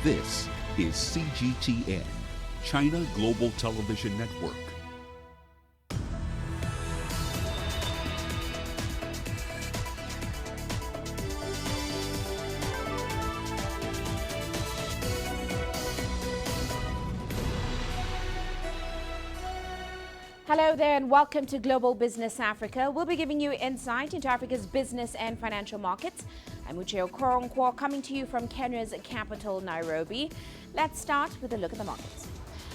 This is CGTN, China Global Television Network. Hello there and welcome to Global Business Africa. We'll be giving you insight into Africa's business and financial markets. I'm Uche Okoronkwo coming to you from Kenya's capital, Nairobi. Let's start with a look at the markets.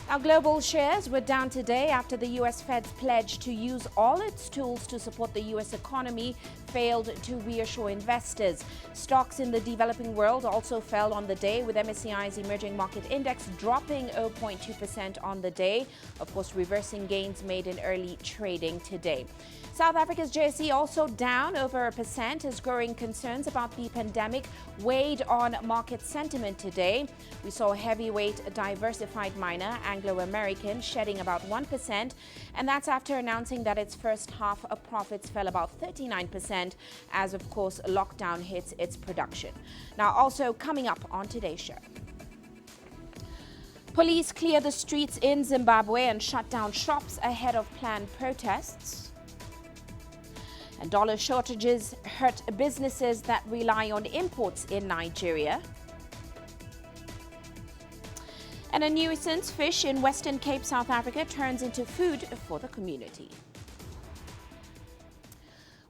Now, global shares were down today after the U.S. Fed's pledge to use all its tools to support the U.S. economy failed to reassure investors. Stocks in the developing world also fell on the day, with MSCI's emerging market index dropping 0.2% on the day, of course reversing gains made in early trading today. South Africa's JSE also down over 1% as growing concerns about the pandemic weighed on market sentiment today. We saw heavyweight diversified miner Anglo American shedding about 1%, and that's after announcing that its first half of profits fell about 39% as, of course, lockdown hits its production. Now, also coming up on today's show. Police clear the streets in Zimbabwe and shut down shops ahead of planned protests. And dollar shortages hurt businesses that rely on imports in Nigeria. And a nuisance fish in Western Cape, South Africa turns into food for the community.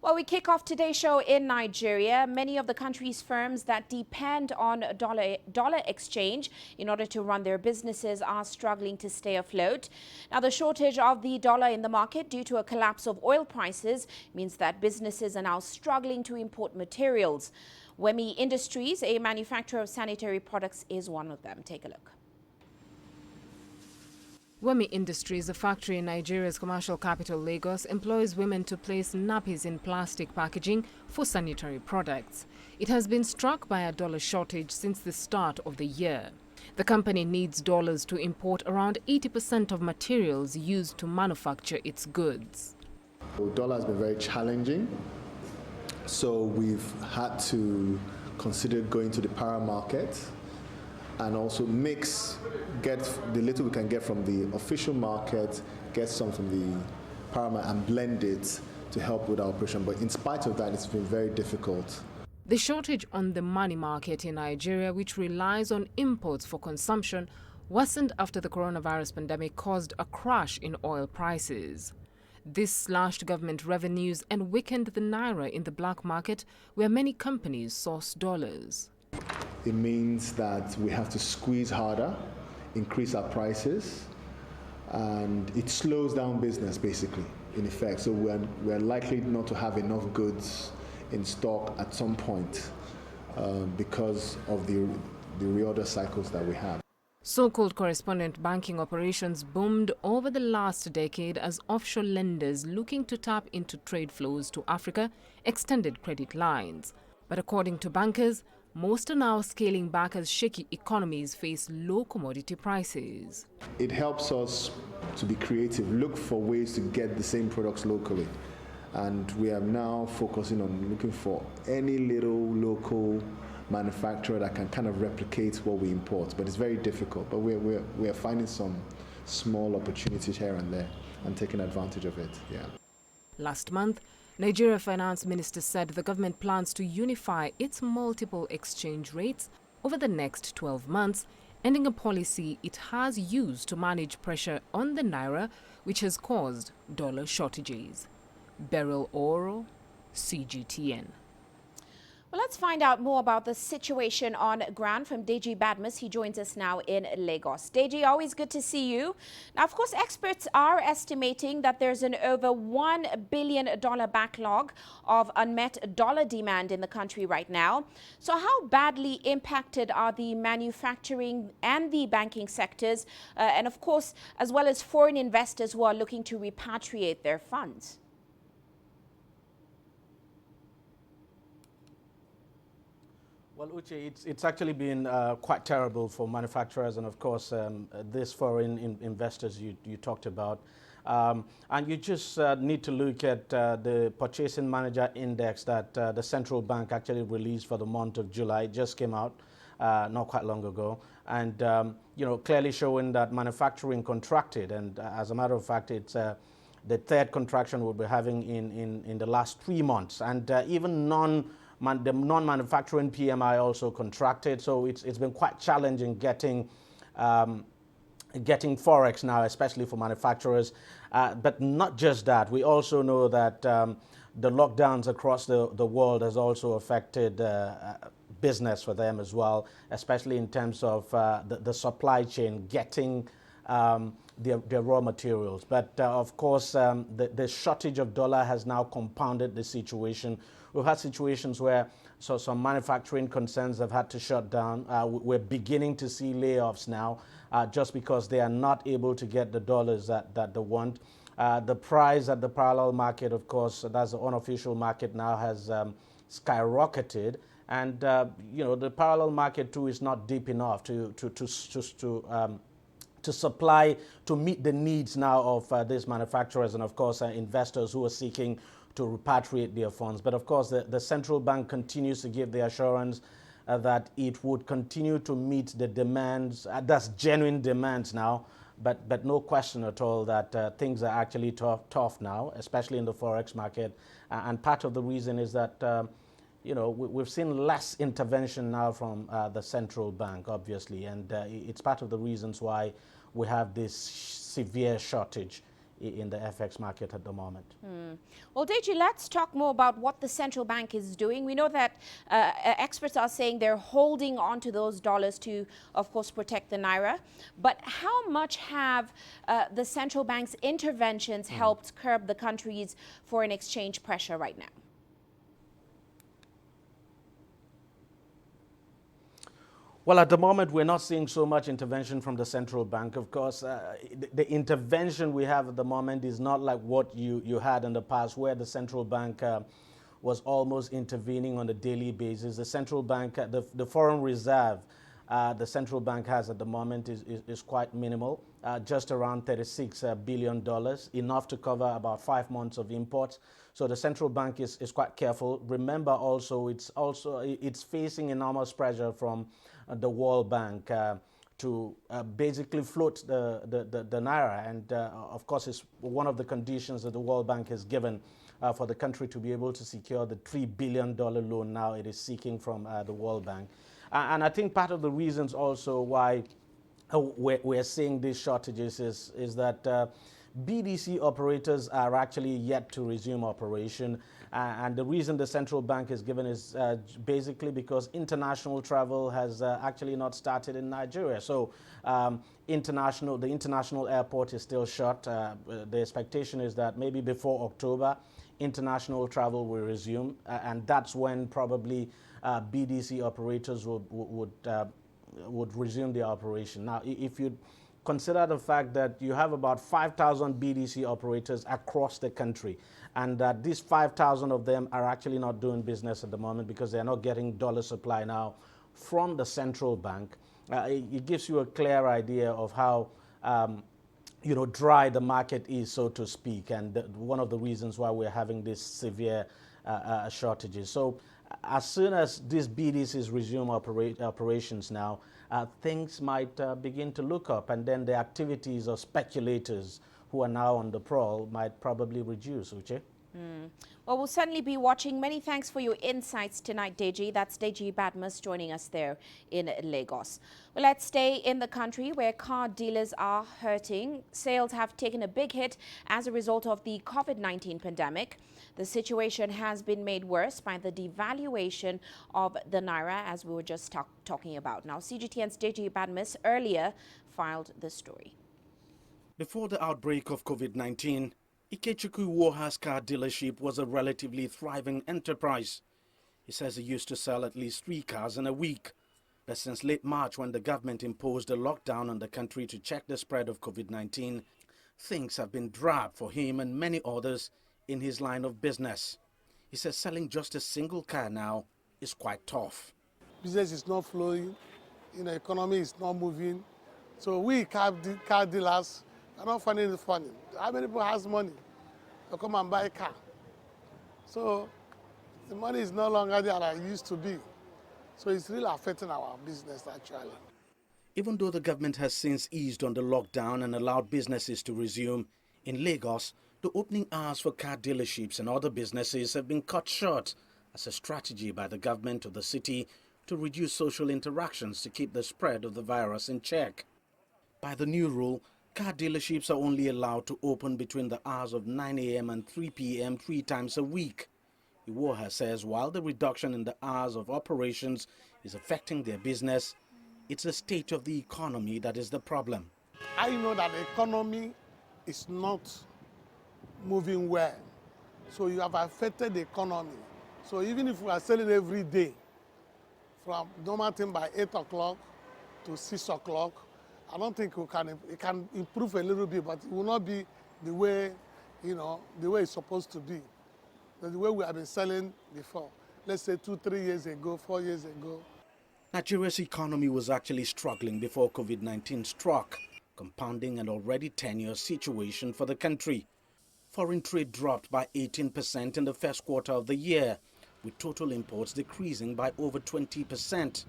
Well, we kick off today's show in Nigeria. Many of the country's firms that depend on dollar exchange in order to run their businesses are struggling to stay afloat. Now, the shortage of the dollar in the market due to a collapse of oil prices means that businesses are now struggling to import materials. Wemi Industries, a manufacturer of sanitary products, is one of them. Take a look. Wemi Industries, a factory in Nigeria's commercial capital Lagos, employs women to place nappies in plastic packaging for sanitary products. It has been struck by a dollar shortage since the start of the year. The company needs dollars to import around 80% of materials used to manufacture its goods. The dollar has been very challenging, so we've had to consider going to the para market and also get the little we can get from the official market, get some from the Parliament and blend it to help with our operation. But in spite of that, it's been very difficult. The shortage on the money market in Nigeria, which relies on imports for consumption, worsened after the coronavirus pandemic caused a crash in oil prices. This slashed government revenues and weakened the naira in the black market, where many companies source dollars. It means that we have to squeeze harder, increase our prices, and it slows down business basically, in effect. So we're likely not to have enough goods in stock at some point because of the reorder cycles that we have. So-called correspondent banking operations boomed over the last decade as offshore lenders looking to tap into trade flows to Africa extended credit lines. But according to bankers, most are now scaling back as shaky economies face low commodity prices. It helps us to be creative, look for ways to get the same products locally. And we are now focusing on looking for any little local manufacturer that can kind of replicate what we import. But it's very difficult. But we are finding some small opportunities here and there and taking advantage of it. Yeah. Last month, Nigeria Finance Minister said the government plans to unify its multiple exchange rates over the next 12 months, ending a policy it has used to manage pressure on the naira, which has caused dollar shortages. Beryl Oro, CGTN. Well, let's find out more about the situation on ground from Deji Badmus. He joins us now in Lagos. Deji, always good to see you. Now, of course, experts are estimating that there's an over $1 billion backlog of unmet dollar demand in the country right now. So how badly impacted are the manufacturing and the banking sectors, and of course, as well as foreign investors who are looking to repatriate their funds? Well, Uche, it's actually been quite terrible for manufacturers and, of course, these foreign investors you talked about. And you just need to look at the Purchasing Manager Index that the central bank actually released for the month of July. It just came out. not quite long ago, and clearly showing that manufacturing contracted, and as a matter of fact, it's the third contraction we'll be having in the last 3 months, and even the non-manufacturing PMI also contracted. So it's been quite challenging getting forex now, especially for manufacturers. But not just that, we also know that the lockdowns across the world has also affected business for them as well, especially in terms of the supply chain getting their raw materials. But of course, the shortage of dollar has now compounded the situation. We've had situations where some manufacturing concerns have had to shut down. We're beginning to see layoffs now just because they are not able to get the dollars that they want. The price at the parallel market, of course, that's the unofficial market now, has skyrocketed. And, the parallel market too is not deep enough to supply, to meet the needs now of these manufacturers and, of course, investors who are seeking to repatriate their funds. But, of course, the central bank continues to give the assurance that it would continue to meet the demands, that's genuine demands now, but no question at all that things are actually tough now, especially in the forex market. And part of the reason is that we've seen less intervention now from the central bank, obviously, and it's part of the reasons why we have this severe shortage in the FX market at the moment. Well, Deji, let's talk more about what the central bank is doing. We know that experts are saying they're holding on to those dollars to, of course, protect the naira. But how much have the central bank's interventions helped curb the country's foreign exchange pressure right now? Well, at the moment, we're not seeing so much intervention from the central bank. Of course, the intervention we have at the moment is not like what you had in the past, where the central bank was almost intervening on a daily basis. The central bank, the foreign reserve the central bank has at the moment is quite minimal, just around $36 billion, enough to cover about 5 months of imports. So the central bank is quite careful. Remember also, it's facing enormous pressure from the World Bank to basically float the naira. And of course, it's one of the conditions that the World Bank has given for the country to be able to secure the $3 billion loan now it is seeking from the World Bank. And I think part of the reasons also why we're seeing these shortages is that BDC operators are actually yet to resume operation. And the reason the central bank is given is basically because international travel has actually not started in Nigeria. So the international airport is still shut. The expectation is that maybe before October, international travel will resume. And that's when probably BDC operators would resume their operation. Now, if you consider the fact that you have about 5,000 BDC operators across the country, and that these 5,000 of them are actually not doing business at the moment because they're not getting dollar supply now from the central bank, it gives you a clear idea of how dry the market is, so to speak, and one of the reasons why we're having this severe shortages. So as soon as these BDCs resume operations now, things might begin to look up, and then the activities of speculators who are now on the prowl might probably reduce, Uche. Well, we'll certainly be watching. Many thanks for your insights tonight, Deji. That's Deji Badmus joining us there in Lagos. Well, let's stay in the country where car dealers are hurting. Sales have taken a big hit as a result of the COVID-19 pandemic. The situation has been made worse by the devaluation of the naira, as we were just talking about. Now, CGTN's Deji Badmus earlier filed the story. Before the outbreak of COVID-19, Ikechukwu Woha's car dealership was a relatively thriving enterprise. He says he used to sell at least 3 cars in a week. But since late March, when the government imposed a lockdown on the country to check the spread of COVID-19, things have been drab for him and many others in his line of business. He says selling just a single car now is quite tough. Business is not flowing, economy is not moving. So we car dealers are not finding it funny. How many people has money to come and buy a car? So the money is no longer there like it used to be. So it's really affecting our business actually. Even though the government has since eased on the lockdown and allowed businesses to resume, in Lagos, the opening hours for car dealerships and other businesses have been cut short as a strategy by the government of the city to reduce social interactions to keep the spread of the virus in check. By the new rule, car dealerships are only allowed to open between the hours of 9 a.m. and 3 p.m. 3 times a week. Iwoha says while the reduction in the hours of operations is affecting their business, it's the state of the economy that is the problem. I know that the economy is not moving well. So you have affected the economy. So even if we are selling every day, from normal thing by 8 o'clock to 6 o'clock, I don't think it can improve a little bit, but it will not be the way, the way it's supposed to be. The way we have been selling before. Let's say 2-3 years ago, 4 years ago. Nigeria's economy was actually struggling before COVID-19 struck, compounding an already tenuous situation for the country. Foreign trade dropped by 18% in the first quarter of the year, with total imports decreasing by over 20%.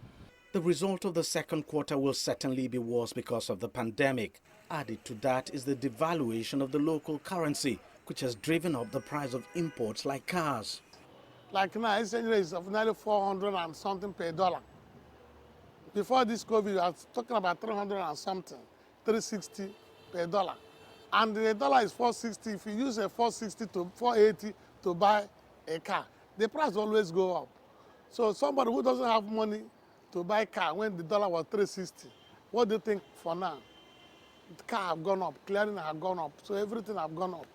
The result of the second quarter will certainly be worse because of the pandemic. Added to that is the devaluation of the local currency, which has driven up the price of imports like cars. Like now, exchange rate is of nearly 400 and something per dollar. Before this COVID, we are talking about 300 and something, 360 per dollar. And the dollar is 460. If you use a 460 to 480 to buy a car, the price always go up. So somebody who doesn't have money to buy a car when the dollar was 360, what do you think for now? The car have gone up, clearing have gone up, so everything have gone up.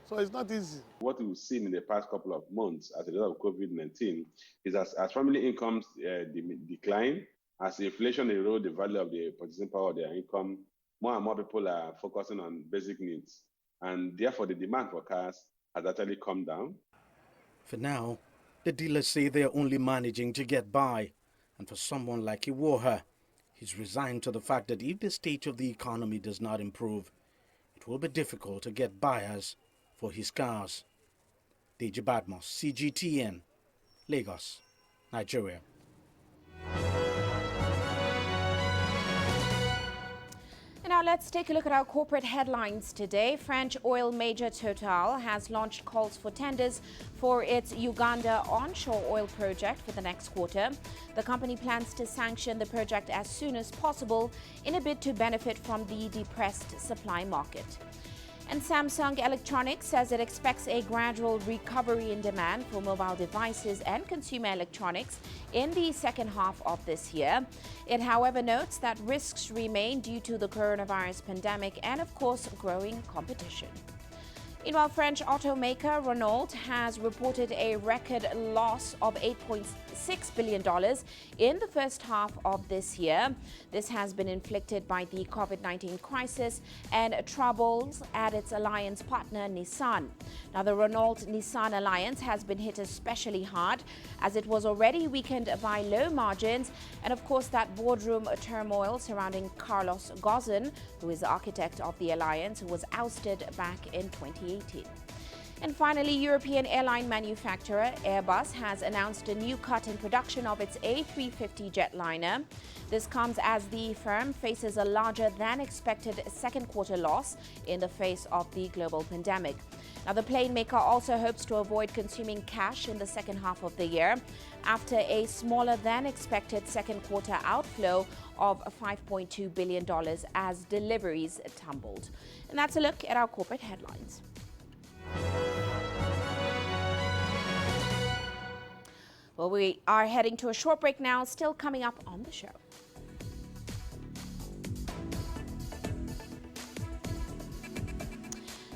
So it's not easy. What we've seen in the past couple of months as a result of COVID-19 is as family incomes decline, as inflation erodes the value of the purchasing power of their income, more and more people are focusing on basic needs. And therefore, the demand for cars has actually come down. For now, the dealers say they are only managing to get by. And for someone like Iwoha, he's resigned to the fact that if the state of the economy does not improve, it will be difficult to get buyers for his cars. Deji Badmos, CGTN, Lagos, Nigeria. Now let's take a look at our corporate headlines today. French oil major Total has launched calls for tenders for its Uganda onshore oil project for the next quarter. The company plans to sanction the project as soon as possible in a bid to benefit from the depressed supply market. And Samsung Electronics says it expects a gradual recovery in demand for mobile devices and consumer electronics in the second half of this year. It, however, notes that risks remain due to the coronavirus pandemic and, of course, growing competition. Meanwhile, French automaker Renault has reported a record loss of $8.6 billion in the first half of this year. This has been inflicted by the COVID-19 crisis and troubles at its alliance partner Nissan. Now, the Renault-Nissan alliance has been hit especially hard as it was already weakened by low margins and, of course, that boardroom turmoil surrounding Carlos Ghosn, who is the architect of the alliance, who was ousted back in 2018. And finally, European airline manufacturer Airbus has announced a new cut in production of its A350 jetliner. This comes as the firm faces a larger than expected second quarter loss in the face of the global pandemic. Now, the plane maker also hopes to avoid consuming cash in the second half of the year after a smaller than expected second quarter outflow of $5.2 billion as deliveries tumbled. And that's a look at our corporate headlines. Well, we are heading to a short break now, still coming up on the show.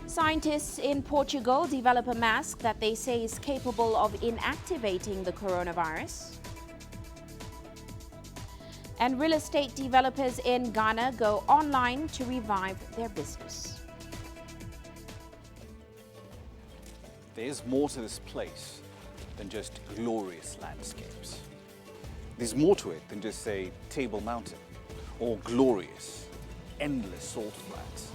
Scientists in Portugal develop a mask that they say is capable of inactivating the coronavirus. And real estate developers in Ghana go online to revive their business. There's more to this place than just glorious landscapes. There's more to it than just, say, Table Mountain or glorious, endless salt flats.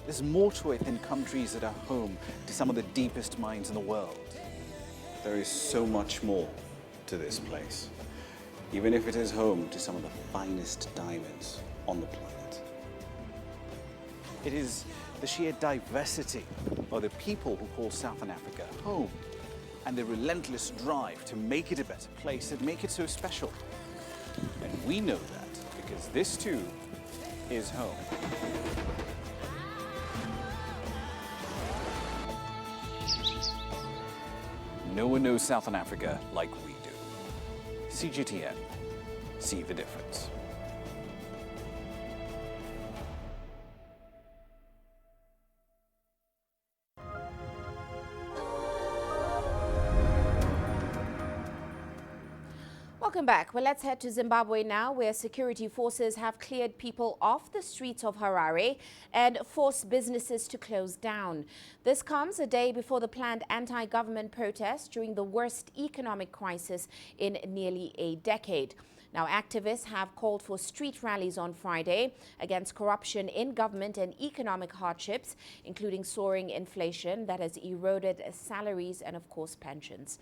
There's more to it than countries that are home to some of the deepest mines in the world. There is so much more to this place, even if it is home to some of the finest diamonds on the planet. It is the sheer diversity of the people who call Southern Africa home, and the relentless drive to make it a better place that make it so special. And we know that because this too is home. No one knows Southern Africa like we do. CGTN, see the difference. Welcome back. Well, let's head to Zimbabwe now, where security forces have cleared people off the streets of Harare and forced businesses to close down. This comes a day before the planned anti-government protests during the worst economic crisis in nearly a decade. Now, activists have called for street rallies on Friday against corruption in government and economic hardships, including soaring inflation that has eroded salaries and, of course, pensions.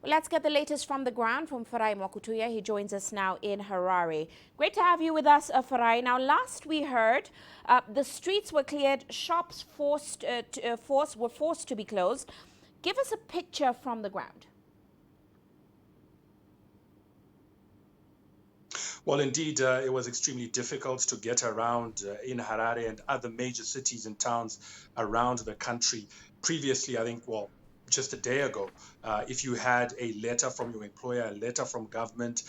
Well, let's get the latest from the ground from Farai Mwakutuya. He joins us now in Harare. Great to have you with us, Farai. Now, last we heard, the streets were cleared, shops were forced to be closed. Give us a picture from the ground. Well, indeed, it was extremely difficult to get around in Harare and other major cities and towns around the country. Previously, I think, well, just a day ago, if you had a letter from your employer, a letter from government,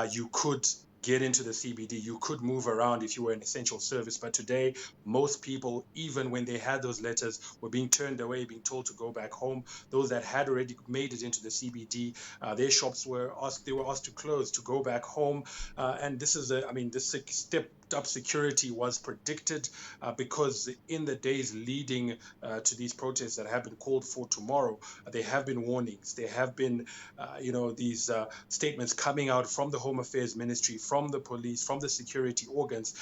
you could get into the CBD, you could move around if you were an essential service. But today, most people, even when they had those letters, were being turned away, being told to go back home. Those that had already made it into the CBD, their shops were asked to close, to go back home. And this is, this stepped up security was predicted because in the days leading to these protests that have been called for tomorrow, there have been warnings. There have been, these statements coming out from the Home Affairs Ministry, from the police, from the security organs,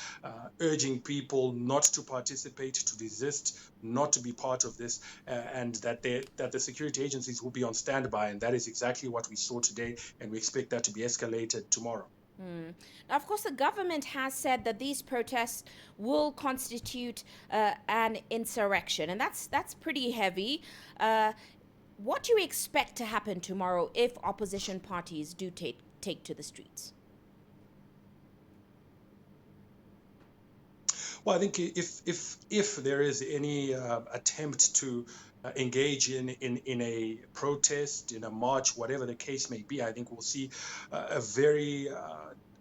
urging people not to participate, to desist, not to be part of this, and that the security agencies will be on standby. And that is exactly what we saw today, and we expect that to be escalated tomorrow. Now, of course, the government has said that these protests will constitute an insurrection, and that's pretty heavy. What do you expect to happen tomorrow if opposition parties do take to the streets? Well, I think if there is any attempt to engage in a protest, in a march, whatever the case may be, I think we'll see a very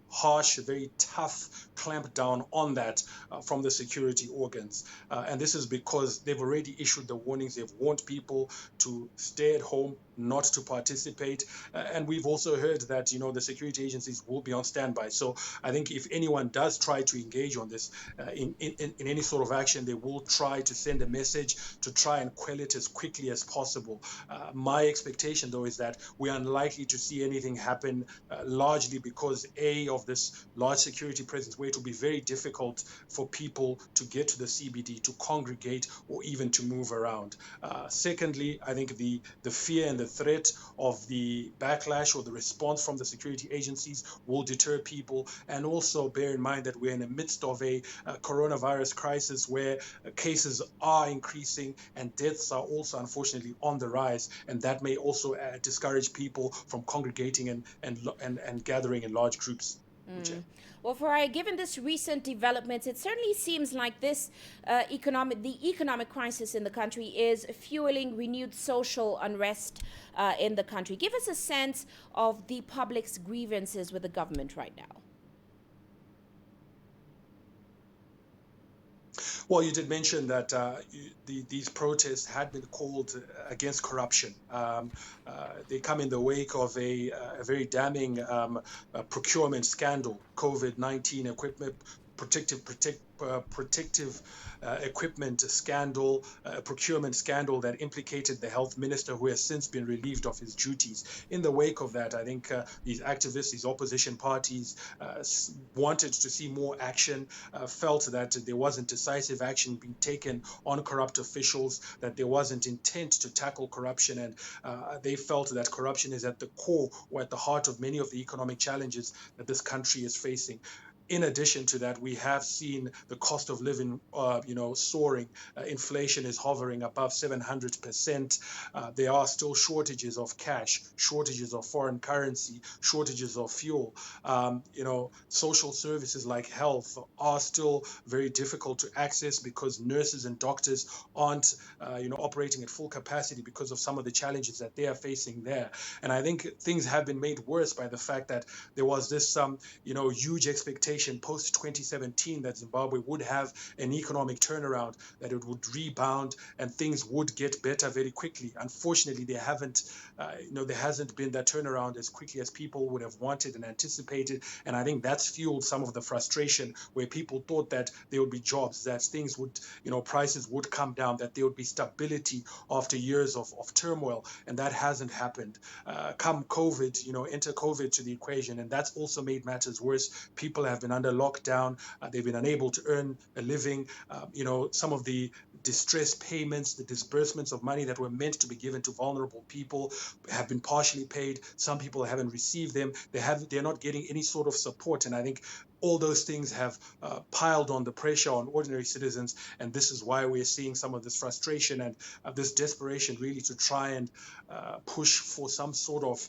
harsh, very tough clampdown on that from the security organs. And this is because they've already issued the warnings. They've warned people to stay at home, not to participate. And we've also heard that, the security agencies will be on standby. So I think if anyone does try to engage on this in any sort of action, they will try to send a message to try and quell it as quickly as possible. My expectation, though, is that we're unlikely to see anything happen, largely because, of this large security presence, where it will be very difficult for people to get to the CBD, to congregate, or even to move around. Secondly, I think the fear and the threat of the backlash or the response from the security agencies will deter people. And also bear in mind that we're in the midst of a coronavirus crisis where cases are increasing and deaths are also unfortunately on the rise. And that may also discourage people from congregating and gathering in large groups. Well, Farai, given this recent developments, it certainly seems like this economic crisis in the country is fueling renewed social unrest in the country. Give us a sense of the public's grievances with the government right now. Well, you did mention that these protests had been called against corruption. They come in the wake of a very damning procurement scandal, COVID-19 equipment protective equipment scandal, procurement scandal that implicated the health minister, who has since been relieved of his duties. In the wake of that, I think these activists, these opposition parties wanted to see more action, felt that there wasn't decisive action being taken on corrupt officials, that there wasn't intent to tackle corruption, and they felt that corruption is at the core or at the heart of many of the economic challenges that this country is facing. In addition to that, we have seen the cost of living, soaring. Inflation is hovering above 700%. There are still shortages of cash, shortages of foreign currency, shortages of fuel. Social services like health are still very difficult to access because nurses and doctors aren't, operating at full capacity because of some of the challenges that they are facing there. And I think things have been made worse by the fact that there was this, huge expectation post 2017 that Zimbabwe would have an economic turnaround, that it would rebound and things would get better very quickly. Unfortunately, there hasn't been that turnaround as quickly as people would have wanted and anticipated. And I think that's fueled some of the frustration, where people thought that there would be jobs, that things would, prices would come down, that there would be stability after years of turmoil. And that hasn't happened. Come COVID, enter COVID to the equation. And that's also made matters worse. People have been under lockdown. They've been unable to earn a living. Some of the distress payments, the disbursements of money that were meant to be given to vulnerable people have been partially paid. Some people haven't received them. They're not getting any sort of support. And I think all those things have piled on the pressure on ordinary citizens. And this is why we're seeing some of this frustration and this desperation really to try and push for some sort of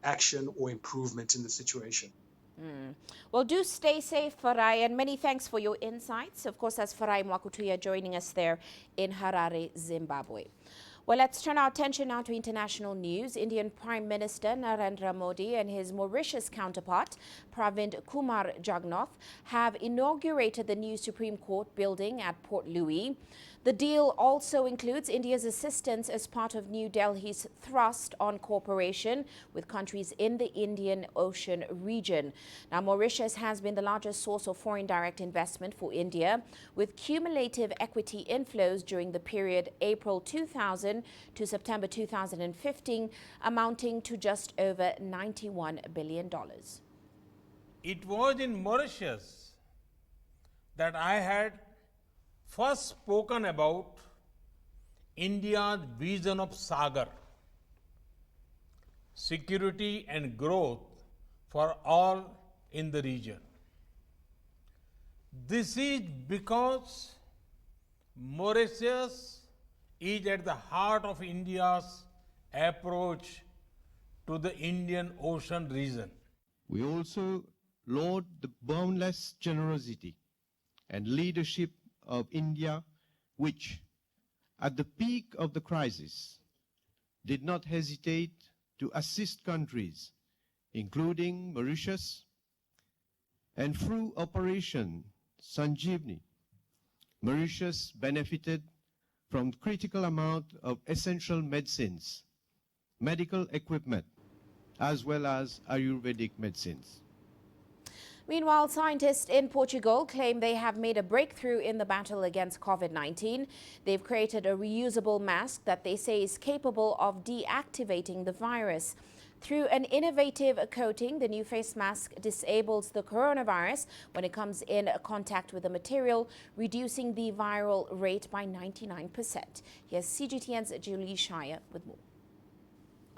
action or improvement in the situation. Well, do stay safe, Farai, and many thanks for your insights. Of course, that's Farai Mwakutuya joining us there in Harare, Zimbabwe. Well, let's turn our attention now to international news. Indian Prime Minister Narendra Modi and his Mauritius counterpart, Pravind Kumar Jagannath, have inaugurated the new Supreme Court building at Port Louis. The deal also includes India's assistance as part of New Delhi's thrust on cooperation with countries in the Indian Ocean region. Now, Mauritius has been the largest source of foreign direct investment for India, with cumulative equity inflows during the period April 2000 to September 2015 amounting to just over $91 billion. It was in Mauritius that I had first spoken about India's vision of Sagar, security and growth for all in the region. This is because Mauritius is at the heart of India's approach to the Indian Ocean region. We also laud the boundless generosity and leadership of India, which, at the peak of the crisis, did not hesitate to assist countries, including Mauritius, and through Operation Sanjeevani, Mauritius benefited from critical amount of essential medicines, medical equipment, as well as Ayurvedic medicines. Meanwhile, scientists in Portugal claim they have made a breakthrough in the battle against COVID-19. They've created a reusable mask that they say is capable of deactivating the virus. Through an innovative coating, the new face mask disables the coronavirus when it comes in contact with the material, reducing the viral rate by 99%. Here's CGTN's Julie Shire with more.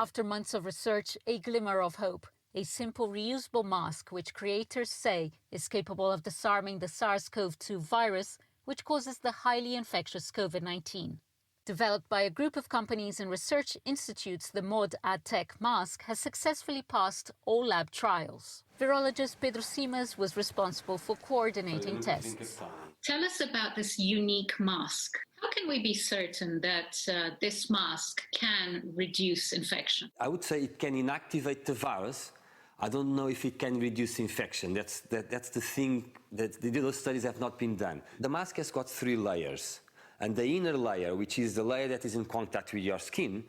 After months of research, a glimmer of hope. A simple reusable mask which creators say is capable of disarming the SARS-CoV-2 virus, which causes the highly infectious COVID-19. Developed by a group of companies and research institutes, the Mod AdTech mask has successfully passed all lab trials. Virologist Pedro Simas was responsible for coordinating tests. Tell us about this unique mask. How can we be certain that this mask can reduce infection? I would say it can inactivate the virus. I don't know if it can reduce infection. That's the thing that those studies have not been done. The mask has got 3 layers. And the inner layer, which is the layer that is in contact with your skin,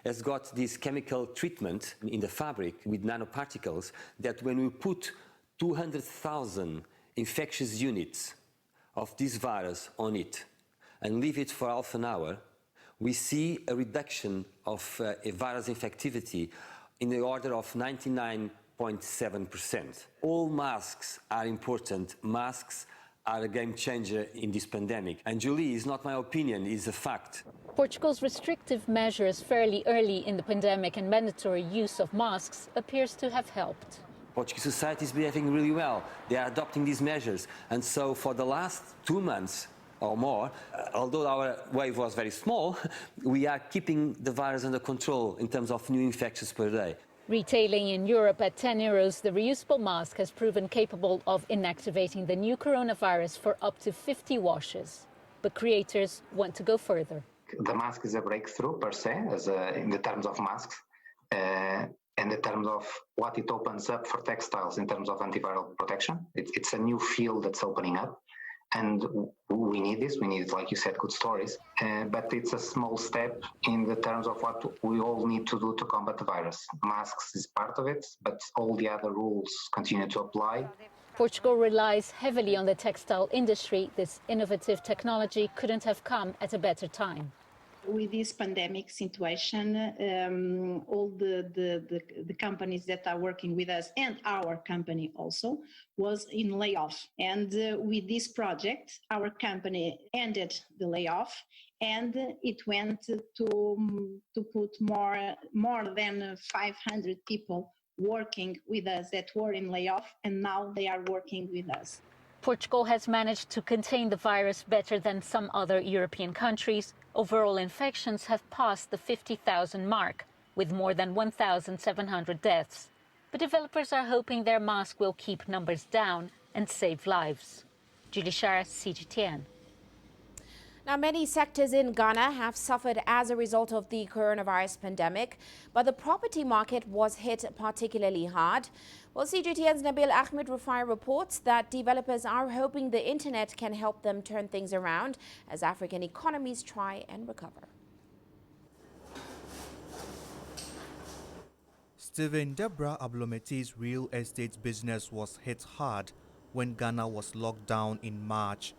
has got this chemical treatment in the fabric with nanoparticles that when we put 200,000 infectious units of this virus on it and leave it for half an hour, we see a reduction of a virus infectivity in the order of 99.7%. All masks are important. Masks are a game changer in this pandemic. And Julie, it's not my opinion, it's a fact. Portugal's restrictive measures fairly early in the pandemic and mandatory use of masks appears to have helped. Portuguese society is behaving really well. They are adopting these measures. And so for the last 2 months or more, although our wave was very small, we are keeping the virus under control in terms of new infections per day. Retailing in Europe at €10, the reusable mask has proven capable of inactivating the new coronavirus for up to 50 washes. But creators want to go further. The mask is a breakthrough per se, in the terms of masks, and in terms of what it opens up for textiles in terms of antiviral protection. It's a new field that's opening up, and we need this. We need, like you said, good stories. But it's a small step in the terms of what we all need to do to combat the virus. Masks is part of it, but all the other rules continue to apply. Portugal relies heavily on the textile industry. This innovative technology couldn't have come at a better time. With this pandemic situation, all the companies that are working with us and our company also was in layoff. And with this project, our company ended the layoff, and it went to put more than 500 people working with us that were in layoff, and now they are working with us. Portugal has managed to contain the virus better than some other European countries. Overall infections have passed the 50,000 mark, with more than 1,700 deaths. But developers are hoping their mask will keep numbers down and save lives. Julie Shara, CGTN. Now, many sectors in Ghana have suffered as a result of the coronavirus pandemic, but the property market was hit particularly hard. Well, CGTN's Nabil Ahmed Rufai reports that developers are hoping the internet can help them turn things around as African economies try and recover. Stephen Deborah Ablomete's real estate business was hit hard when Ghana was locked down in March.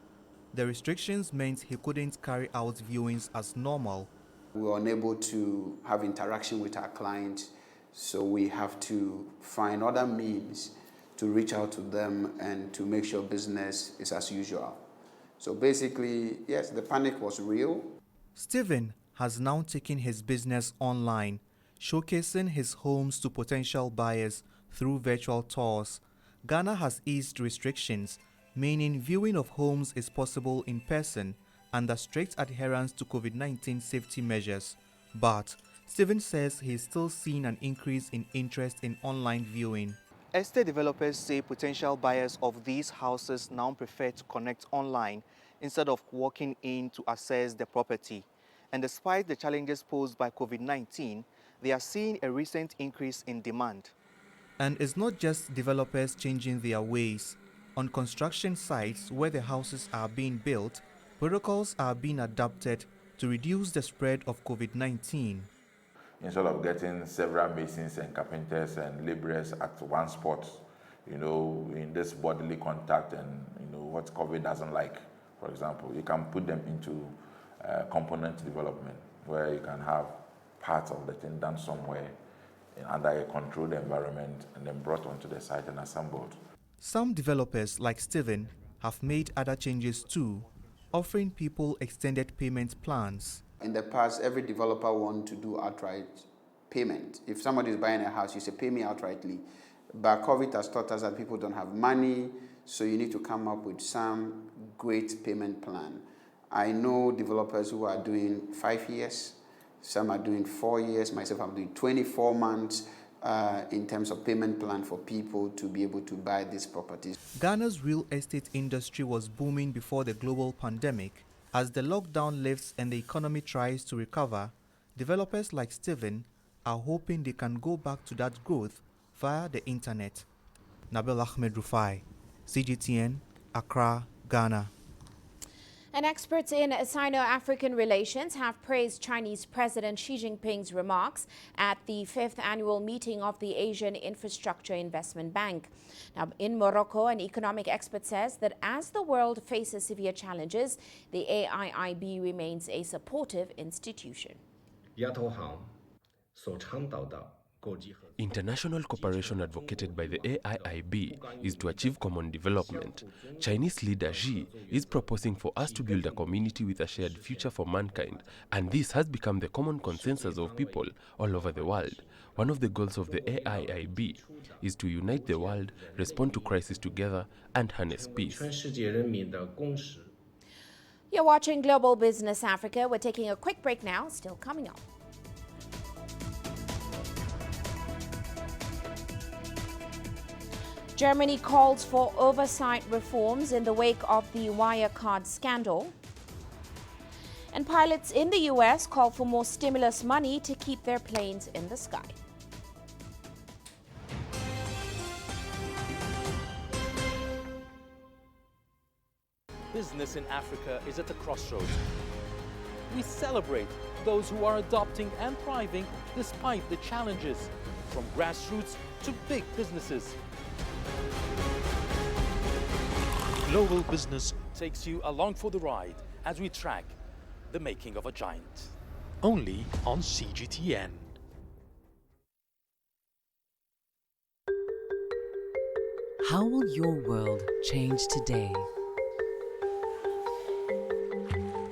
The restrictions meant he couldn't carry out viewings as normal. We were unable to have interaction with our clients, so we have to find other means to reach out to them and to make sure business is as usual. So basically, yes, the panic was real. Stephen has now taken his business online, showcasing his homes to potential buyers through virtual tours. Ghana has eased restrictions, meaning viewing of homes is possible in person under strict adherence to COVID-19 safety measures. But Stephen says he's still seeing an increase in interest in online viewing. Estate developers say potential buyers of these houses now prefer to connect online instead of walking in to assess the property. And despite the challenges posed by COVID-19, they are seeing a recent increase in demand. And it's not just developers changing their ways. On construction sites where the houses are being built, protocols are being adopted to reduce the spread of COVID-19. Instead of getting several masons and carpenters and laborers at one spot, in this bodily contact and, what COVID doesn't like, for example, you can put them into component development where you can have parts of the thing done somewhere under a controlled environment and then brought onto the site and assembled. Some developers, like Stephen, have made other changes too, offering people extended payment plans. In the past, every developer wanted to do outright payment. If somebody is buying a house, you say, pay me outrightly. But COVID has taught us that people don't have money, so you need to come up with some great payment plan. I know developers who are doing 5 years, some are doing 4 years, myself I'm doing 24 months, in terms of payment plan for people to be able to buy these properties. Ghana's real estate industry was booming before the global pandemic. As the lockdown lifts and the economy tries to recover, developers like Stephen are hoping they can go back to that growth via the internet. Nabil Ahmed Rufai, CGTN, Accra, Ghana. And experts in Sino-African relations have praised Chinese President Xi Jinping's remarks at the 5th annual meeting of the Asian Infrastructure Investment Bank. Now, in Morocco, an economic expert says that as the world faces severe challenges, the AIIB remains a supportive institution. International cooperation advocated by the AIIB is to achieve common development. Chinese leader Xi is proposing for us to build a community with a shared future for mankind, and this has become the common consensus of people all over the world. One of the goals of the AIIB is to unite the world, respond to crisis together, and harness peace. You're watching Global Business Africa. We're taking a quick break now, still coming up. Germany calls for oversight reforms in the wake of the Wirecard scandal. And pilots in the US call for more stimulus money to keep their planes in the sky. Business in Africa is at a crossroads. We celebrate those who are adopting and thriving despite the challenges, from grassroots to big businesses. Global Business takes you along for the ride as we track the making of a giant. Only on CGTN. How will your world change today?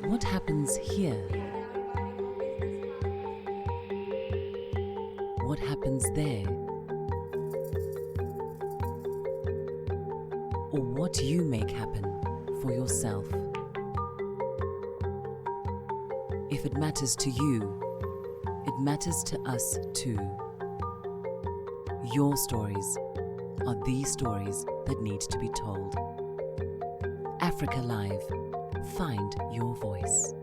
What happens here? What happens there? Or what you make happen for yourself. If it matters to you, it matters to us too. Your stories are the stories that need to be told. Africa Live. Find your voice.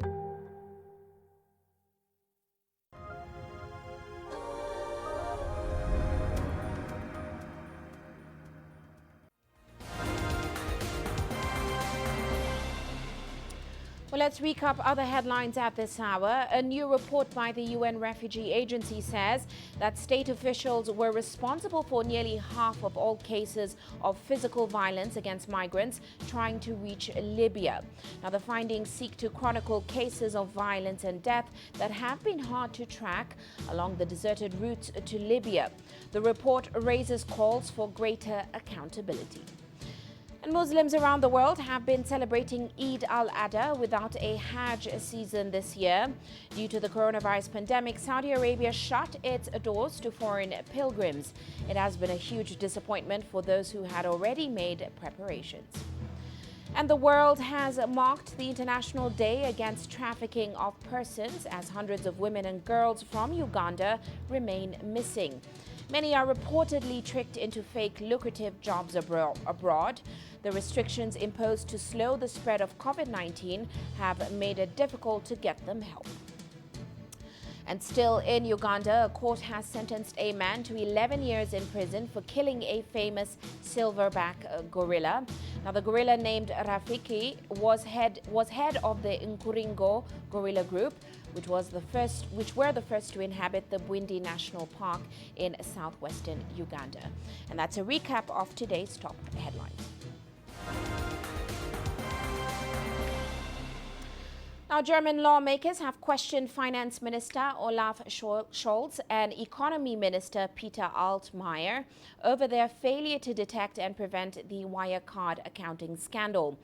Well, let's recap other headlines at this hour. A new report by the UN Refugee Agency says that state officials were responsible for nearly half of all cases of physical violence against migrants trying to reach Libya. Now, the findings seek to chronicle cases of violence and death that have been hard to track along the deserted routes to Libya. The report raises calls for greater accountability. And Muslims around the world have been celebrating Eid al-Adha without a Hajj season this year. Due to the coronavirus pandemic, Saudi Arabia shut its doors to foreign pilgrims. It has been a huge disappointment for those who had already made preparations. And the world has marked the International Day Against Trafficking of Persons as hundreds of women and girls from Uganda remain missing. Many are reportedly tricked into fake lucrative jobs abroad. The restrictions imposed to slow the spread of COVID-19 have made it difficult to get them help. And still in Uganda, a court has sentenced a man to 11 years in prison for killing a famous silverback gorilla. Now, the gorilla named Rafiki was head of the Nkuringo gorilla group, which were the first to inhabit the Bwindi National Park in southwestern Uganda. And that's a recap of today's top headlines. Now, German lawmakers have questioned Finance Minister Olaf Scholz and Economy Minister Peter Altmaier over their failure to detect and prevent the Wirecard accounting scandal.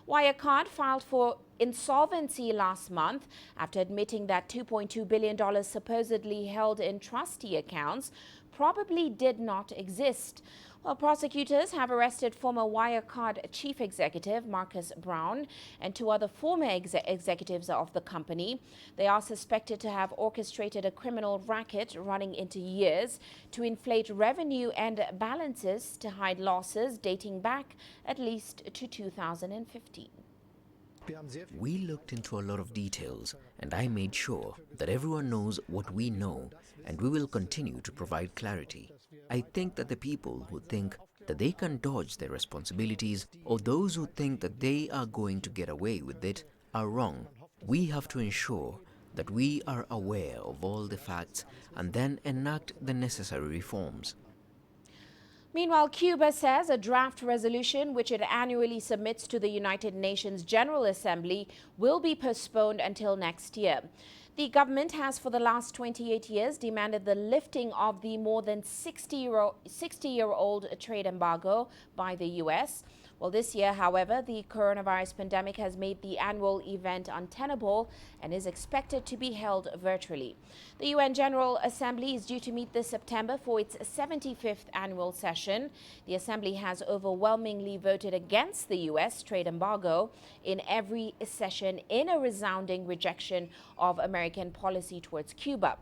Wirecard filed for insolvency last month after admitting that $2.2 billion supposedly held in trustee accounts probably did not exist. Well, prosecutors have arrested former Wirecard chief executive Marcus Brown and two other former executives of the company. They are suspected to have orchestrated a criminal racket running into years to inflate revenue and balances to hide losses dating back at least to 2015. We looked into a lot of details, and I made sure that everyone knows what we know, and we will continue to provide clarity. I think that the people who think that they can dodge their responsibilities, or those who think that they are going to get away with it, are wrong. We have to ensure that we are aware of all the facts and then enact the necessary reforms. Meanwhile, Cuba says a draft resolution which it annually submits to the United Nations General Assembly will be postponed until next year. The government has for the last 28 years demanded the lifting of the more than 60-year-old trade embargo by the U.S. Well, this year, however, the coronavirus pandemic has made the annual event untenable and is expected to be held virtually. The UN General Assembly is due to meet this September for its 75th annual session. The Assembly has overwhelmingly voted against the U.S. trade embargo in every session in a resounding rejection of American policy towards Cuba.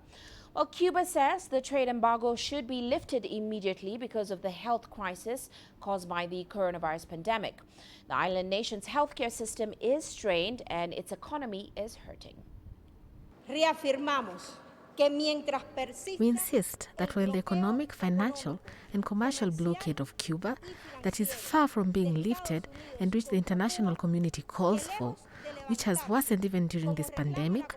Well, Cuba says the trade embargo should be lifted immediately because of the health crisis caused by the coronavirus pandemic. The island nation's healthcare system is strained and its economy is hurting. We insist that while the economic, financial and commercial blockade of Cuba that is far from being lifted and which the international community calls for, which has worsened even during this pandemic,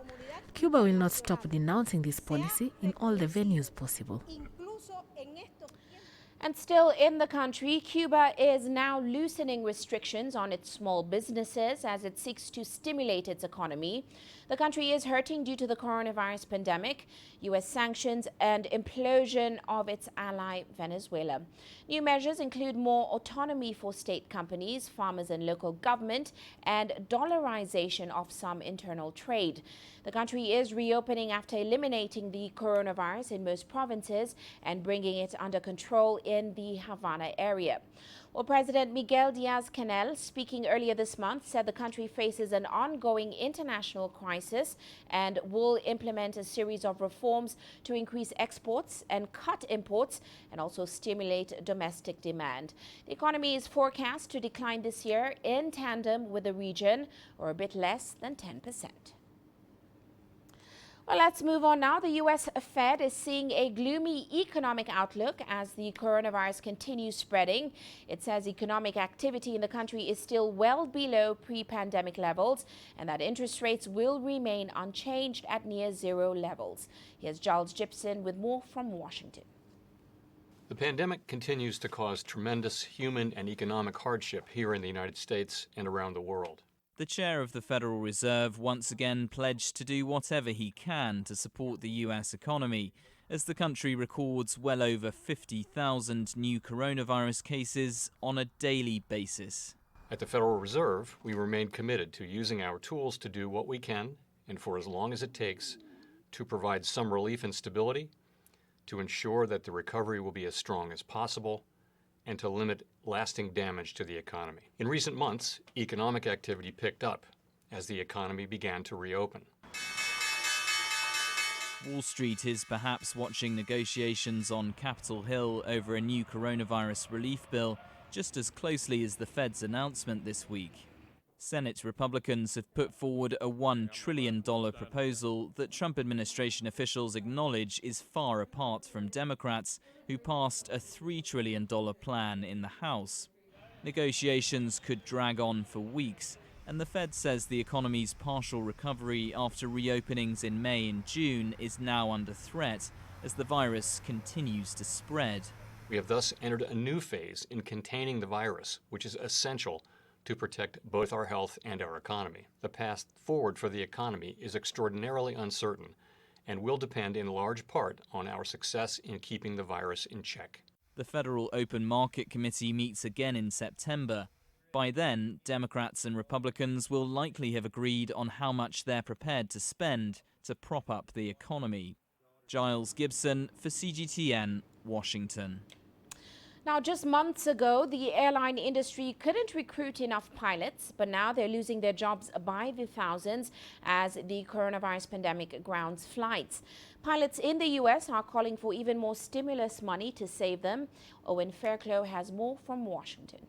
Cuba will not stop denouncing this policy in all the venues possible. And still in the country, Cuba is now loosening restrictions on its small businesses as it seeks to stimulate its economy. The country is hurting due to the coronavirus pandemic, U.S. sanctions, and implosion of its ally, Venezuela. New measures include more autonomy for state companies, farmers and local government, and dollarization of some internal trade. The country is reopening after eliminating the coronavirus in most provinces and bringing it under control in the Havana area. Well, President Miguel Diaz-Canel, speaking earlier this month, said the country faces an ongoing international crisis and will implement a series of reforms to increase exports and cut imports and also stimulate domestic demand. The economy is forecast to decline this year in tandem with the region, or a bit less than 10%. Well, let's move on now. The U.S. Fed is seeing a gloomy economic outlook as the coronavirus continues spreading. It says economic activity in the country is still well below pre-pandemic levels and that interest rates will remain unchanged at near zero levels. Here's Giles Gibson with more from Washington. The pandemic continues to cause tremendous human and economic hardship here in the United States and around the world. The chair of the Federal Reserve once again pledged to do whatever he can to support the U.S. economy as the country records well over 50,000 new coronavirus cases on a daily basis. At the Federal Reserve, we remain committed to using our tools to do what we can, and for as long as it takes, to provide some relief and stability, to ensure that the recovery will be as strong as possible, and to limit lasting damage to the economy. In recent months, economic activity picked up as the economy began to reopen. Wall Street is perhaps watching negotiations on Capitol Hill over a new coronavirus relief bill just as closely as the Fed's announcement this week. Senate Republicans have put forward a $1 trillion proposal that Trump administration officials acknowledge is far apart from Democrats, who passed a $3 trillion plan in the House. Negotiations could drag on for weeks, and the Fed says the economy's partial recovery after reopenings in May and June is now under threat as the virus continues to spread. We have thus entered a new phase in containing the virus, which is essential to protect both our health and our economy. The path forward for the economy is extraordinarily uncertain and will depend in large part on our success in keeping the virus in check. The Federal Open Market Committee meets again in September. By then, Democrats and Republicans will likely have agreed on how much they're prepared to spend to prop up the economy. Giles Gibson for CGTN, Washington. Now, just months ago, the airline industry couldn't recruit enough pilots, but now they're losing their jobs by the thousands as the coronavirus pandemic grounds flights. Pilots in the U.S. are calling for even more stimulus money to save them. Owen Fairclough has more from Washington.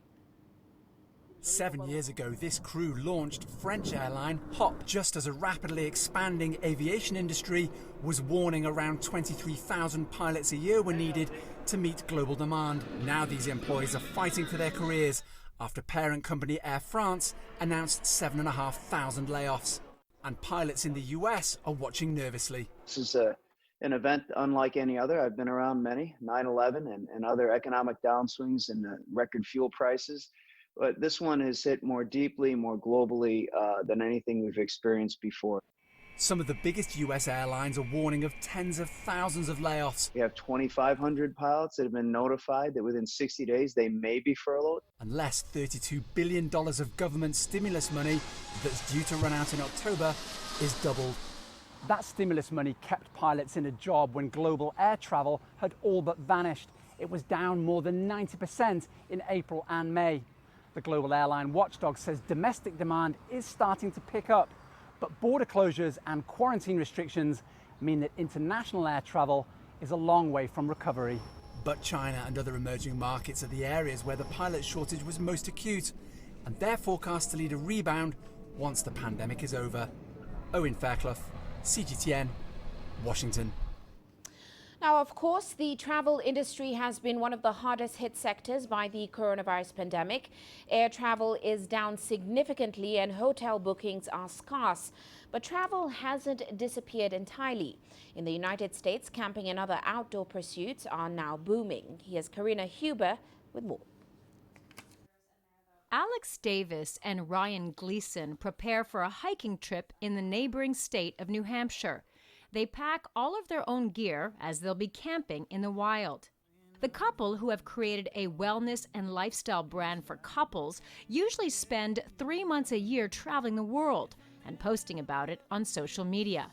7 years ago, this crew launched French airline HOP, just as a rapidly expanding aviation industry was warning around 23,000 pilots a year were needed to meet global demand. Now these employees are fighting for their careers after parent company Air France announced 7,500 layoffs. And pilots in the US are watching nervously. This is an event unlike any other. I've been around many, 9/11 and other economic downswings and record fuel prices. But this one has hit more deeply, more globally than anything we've experienced before. Some of the biggest US airlines are warning of tens of thousands of layoffs. We have 2,500 pilots that have been notified that within 60 days they may be furloughed. Unless $32 billion of government stimulus money that's due to run out in October is doubled. That stimulus money kept pilots in a job when global air travel had all but vanished. It was down more than 90% in April and May. The global airline watchdog says domestic demand is starting to pick up, but border closures and quarantine restrictions mean that international air travel is a long way from recovery. But China and other emerging markets are the areas where the pilot shortage was most acute, and they're forecast to lead a rebound once the pandemic is over. Owen Fairclough, CGTN, Washington. Now, of course, the travel industry has been one of the hardest hit sectors by the coronavirus pandemic. Air travel is down significantly and hotel bookings are scarce. But travel hasn't disappeared entirely. In the United States, camping and other outdoor pursuits are now booming. Here's Karina Huber with more. Alex Davis and Ryan Gleason prepare for a hiking trip in the neighboring state of New Hampshire. They pack all of their own gear as they'll be camping in the wild. The couple, who have created a wellness and lifestyle brand for couples, usually spend 3 months a year traveling the world and posting about it on social media.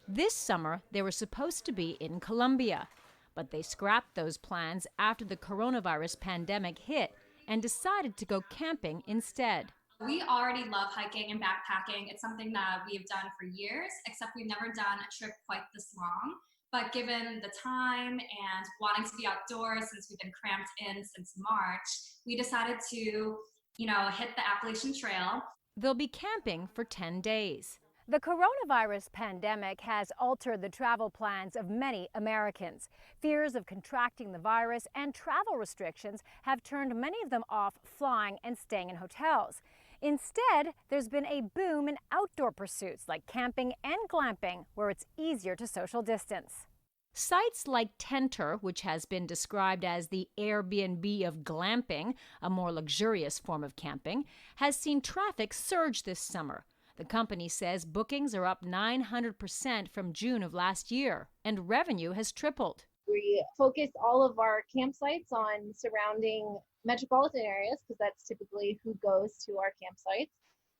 This summer, they were supposed to be in Colombia, but they scrapped those plans after the coronavirus pandemic hit and decided to go camping instead. We already love hiking and backpacking. It's something that we've done for years, except we've never done a trip quite this long. But given the time and wanting to be outdoors since we've been cramped in since March, we decided to, hit the Appalachian Trail. They'll be camping for 10 days. The coronavirus pandemic has altered the travel plans of many Americans. Fears of contracting the virus and travel restrictions have turned many of them off flying and staying in hotels. Instead, there's been a boom in outdoor pursuits like camping and glamping, where it's easier to social distance. Sites like Tenter, which has been described as the Airbnb of glamping, a more luxurious form of camping, has seen traffic surge this summer. The company says bookings are up 900% from June of last year, and revenue has tripled. We focus all of our campsites on surrounding metropolitan areas because that's typically who goes to our campsites,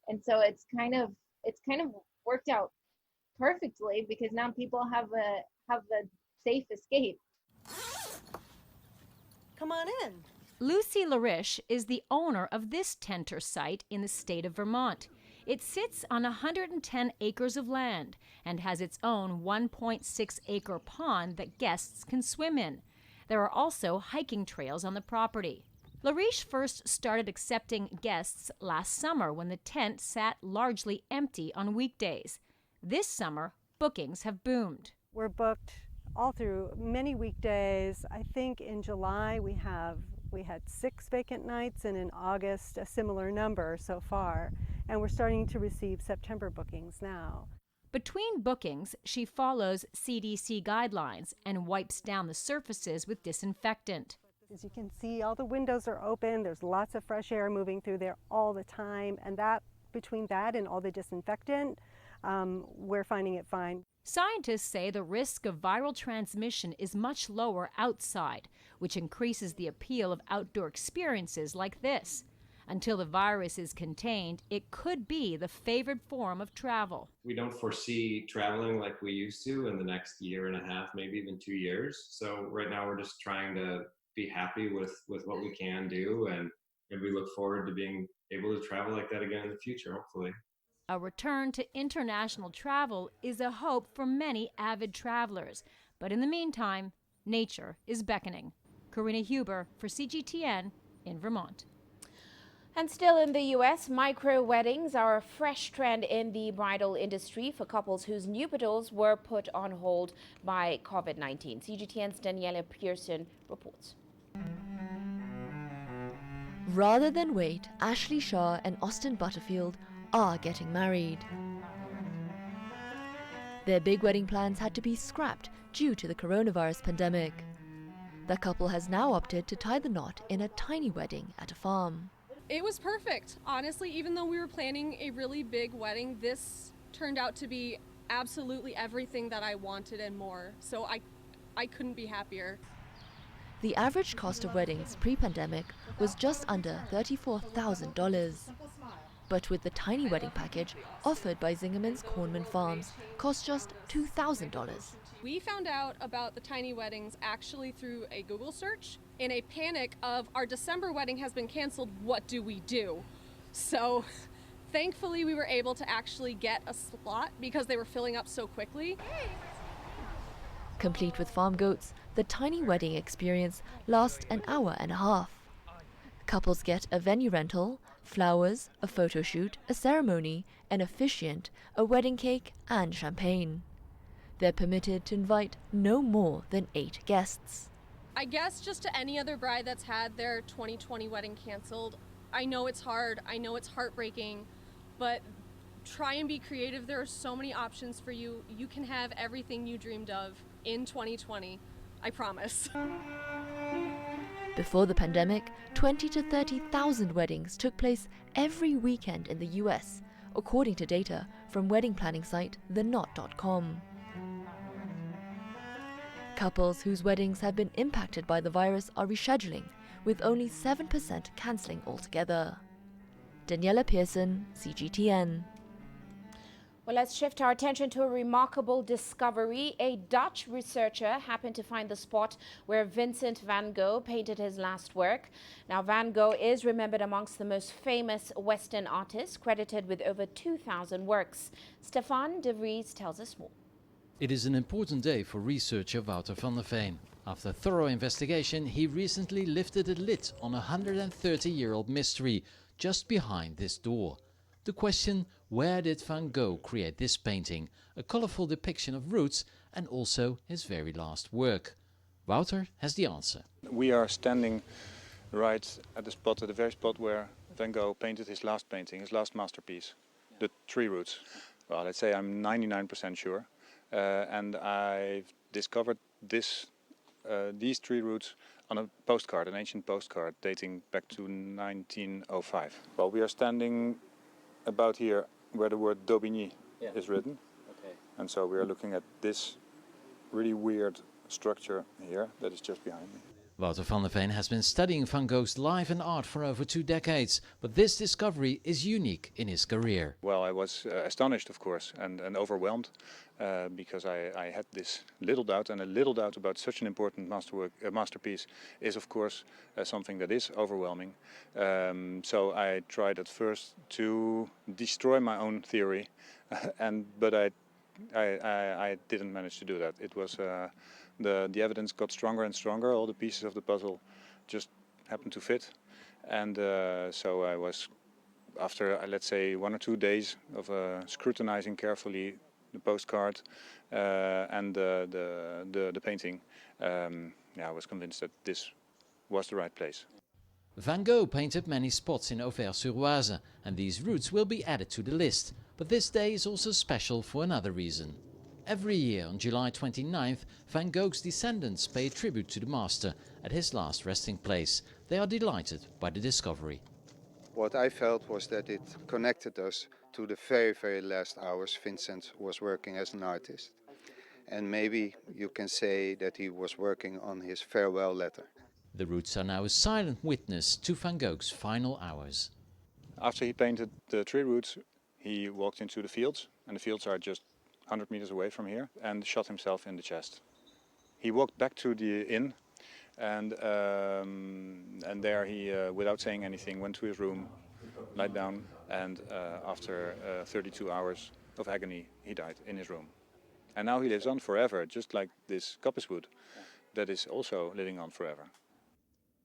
and so it's kind of worked out perfectly because now people have a safe escape. Come on in. Lucy Larish is the owner of this Tenter site in the state of Vermont. It sits on 110 acres of land and has its own 1.6-acre pond that guests can swim in. There are also hiking trails on the property. Larish first started accepting guests last summer when the tent sat largely empty on weekdays. This summer, bookings have boomed. We're booked all through many weekdays. I think in July we had 6 vacant nights, and in August a similar number so far. And we're starting to receive September bookings now. Between bookings, she follows CDC guidelines and wipes down the surfaces with disinfectant. As you can see, all the windows are open. There's lots of fresh air moving through there all the time. And between that and all the disinfectant, we're finding it fine. Scientists say the risk of viral transmission is much lower outside, which increases the appeal of outdoor experiences like this. Until the virus is contained, it could be the favored form of travel. We don't foresee traveling like we used to in the next year and a half, maybe even 2 years. So right now we're just trying to be happy with what we can do, and we look forward to being able to travel like that again in the future, hopefully. A return to international travel is a hope for many avid travelers. But in the meantime, nature is beckoning. Karina Huber for CGTN in Vermont. And still in the U.S., micro-weddings are a fresh trend in the bridal industry for couples whose nuptials were put on hold by COVID-19. CGTN's Daniela Pearson reports. Rather than wait, Ashley Shaw and Austin Butterfield are getting married. Their big wedding plans had to be scrapped due to the coronavirus pandemic. The couple has now opted to tie the knot in a tiny wedding at a farm. It was perfect. Honestly, even though we were planning a really big wedding, this turned out to be absolutely everything that I wanted and more. So I couldn't be happier. The average cost of weddings pre-pandemic was just under $34,000. But with the tiny wedding package offered by Zingerman's Cornman Farms, cost just $2,000. We found out about the tiny weddings actually through a Google search. In a panic of our December wedding has been canceled, what do we do? So thankfully we were able to actually get a slot because they were filling up so quickly. Complete with farm goats, the tiny wedding experience lasts an hour and a half. Couples get a venue rental, flowers, a photo shoot, a ceremony, an officiant, a wedding cake and champagne. They're permitted to invite no more than 8 guests. I guess just to any other bride that's had their 2020 wedding canceled, I know it's hard, I know it's heartbreaking, but try and be creative. There are so many options for you. You can have everything you dreamed of in 2020, I promise. Before the pandemic, 20 to 30,000 weddings took place every weekend in the US, according to data from wedding planning site TheKnot.com. Couples whose weddings have been impacted by the virus are rescheduling, with only 7% cancelling altogether. Daniela Pearson, CGTN. Well, let's shift our attention to a remarkable discovery. A Dutch researcher happened to find the spot where Vincent van Gogh painted his last work. Now, Van Gogh is remembered amongst the most famous Western artists, credited with over 2,000 works. Stefan de Vries tells us more. It is an important day for researcher Wouter van der Veen. After thorough investigation, he recently lifted the lid on a 130-year-old mystery just behind this door. The question, where did Van Gogh create this painting? A colourful depiction of roots and also his very last work. Wouter has the answer. We are standing right at the very spot where Van Gogh painted his last painting, his last masterpiece, the tree roots. Well, let's say I'm 99% sure. And I've discovered these tree roots on a postcard, an ancient postcard dating back to 1905. Well, we are standing about here where the word Daubigny is written. Okay. And so we are looking at this really weird structure here that is just behind me. Wouter van der Veen has been studying Van Gogh's life and art for over 2 decades, but this discovery is unique in his career. Well, I was astonished, of course, and overwhelmed because I had this little doubt, and a little doubt about such an important masterpiece is, of course, something that is overwhelming. So I tried at first to destroy my own theory, but I didn't manage to do that. It was the evidence got stronger and stronger. All the pieces of the puzzle just happened to fit, and so I was, after let's say 1 or 2 days of scrutinizing carefully the postcard and the painting, I was convinced that this was the right place. Van Gogh painted many spots in Auvers-sur-Oise, and these routes will be added to the list. But this day is also special for another reason. Every year on July 29th, Van Gogh's descendants pay tribute to the master at his last resting place. They are delighted by the discovery. What I felt was that it connected us to the very, very last hours Vincent was working as an artist. And maybe you can say that he was working on his farewell letter. The roots are now a silent witness to Van Gogh's final hours. After he painted the tree roots, he walked into the fields, and the fields are just 100 meters away from here, and shot himself in the chest. He walked back to the inn, and there he, without saying anything, went to his room, lied down, and after 32 hours of agony, he died in his room. And now he lives on forever, just like this coppice wood that is also living on forever.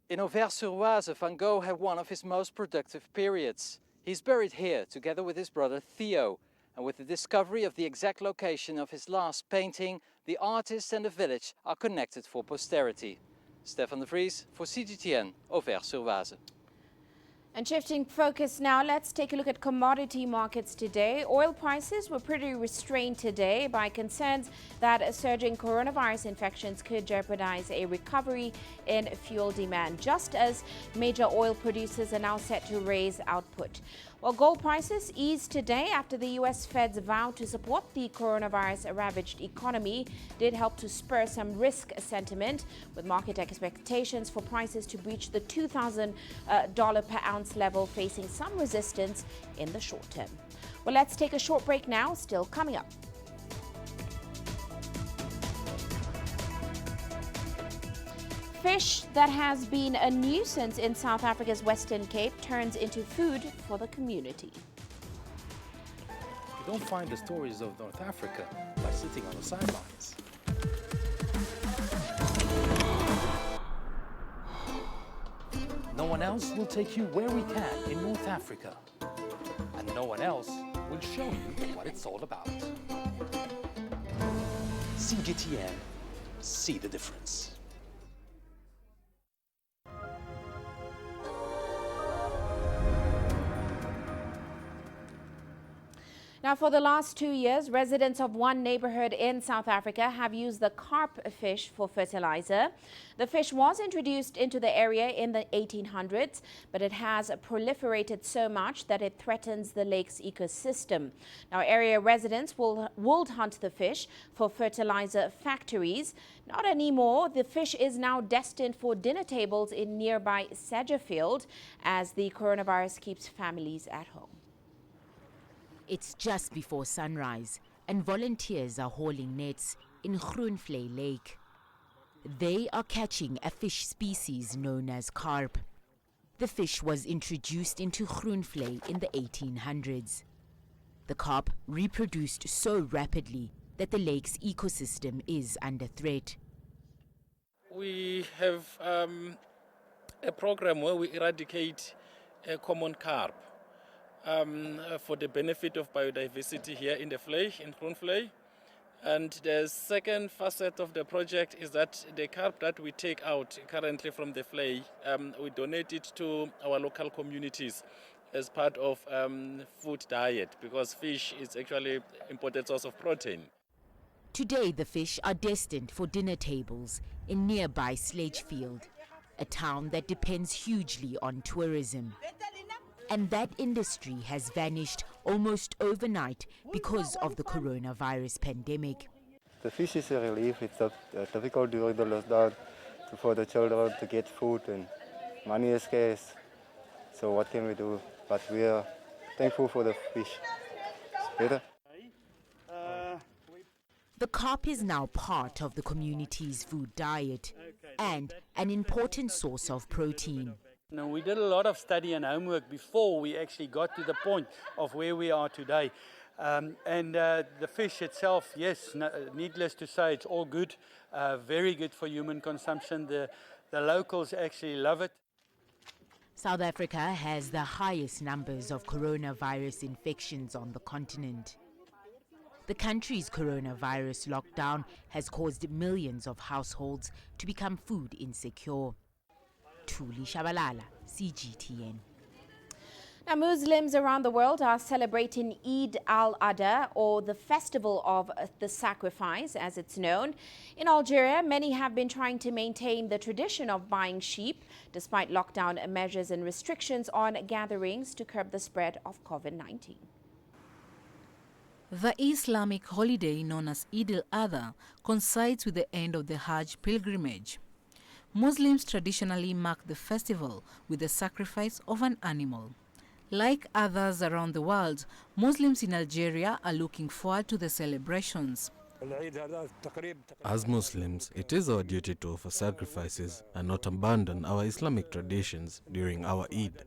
In Auvers-sur-Oise, Van Gogh had one of his most productive periods. He's buried here together with his brother Theo. And with the discovery of the exact location of his last painting, the artist and the village are connected for posterity. Stefan de Vries for CGTN, Auvers-sur-Oise. And shifting focus now, let's take a look at commodity markets today. Oil prices were pretty restrained today by concerns that surging coronavirus infections could jeopardize a recovery in fuel demand, just as major oil producers are now set to raise output. Well, gold prices eased today after the U.S. Fed's vow to support the coronavirus-ravaged economy did help to spur some risk sentiment, with market expectations for prices to breach the $2,000 per ounce level facing some resistance in the short term. Well, let's take a short break now, still coming up. Fish that has been a nuisance in South Africa's Western Cape turns into food for the community. You don't find the stories of North Africa by sitting on the sidelines. No one else will take you where we can in North Africa. And no one else will show you what it's all about. CGTN, see the difference. Now, for the last 2 years, residents of one neighborhood in South Africa have used the carp fish for fertilizer. The fish was introduced into the area in the 1800s, but it has proliferated so much that it threatens the lake's ecosystem. Now, area residents will hunt the fish for fertilizer factories. Not anymore. The fish is now destined for dinner tables in nearby Sedgefield as the coronavirus keeps families at home. It's just before sunrise, and volunteers are hauling nets in Groenvlei Lake. They are catching a fish species known as carp. The fish was introduced into Groenvlei in the 1800s. The carp reproduced so rapidly that the lake's ecosystem is under threat. We have a program where we eradicate a common carp. For the benefit of biodiversity here in the Vlei, in Groenvlei. And the second facet of the project is that the carp that we take out currently from the Vlei, we donate it to our local communities as part of food diet, because fish is actually an important source of protein. Today, the fish are destined for dinner tables in nearby Sedgefield, a town that depends hugely on tourism. And that industry has vanished almost overnight because of the coronavirus pandemic. The fish is a relief. It's difficult during the lockdown for the children to get food, and money is scarce. So what can we do? But we are thankful for the fish. It's better. The carp is now part of the community's food diet and an important source of protein. Now, we did a lot of study and homework before we actually got to the point of where we are today. The fish itself, yes, needless to say, it's all good, very good for human consumption. The locals actually love it. South Africa has the highest numbers of coronavirus infections on the continent. The country's coronavirus lockdown has caused millions of households to become food insecure. Tuli Shabalala, CGTN. Now, Muslims around the world are celebrating Eid al-Adha, or the Festival of the Sacrifice, as it's known. In Algeria, many have been trying to maintain the tradition of buying sheep, despite lockdown measures and restrictions on gatherings to curb the spread of COVID-19. The Islamic holiday known as Eid al-Adha coincides with the end of the Hajj pilgrimage. Muslims traditionally mark the festival with the sacrifice of an animal. Like others around the world, Muslims in Algeria are looking forward to the celebrations. As Muslims, it is our duty to offer sacrifices and not abandon our Islamic traditions during our Eid.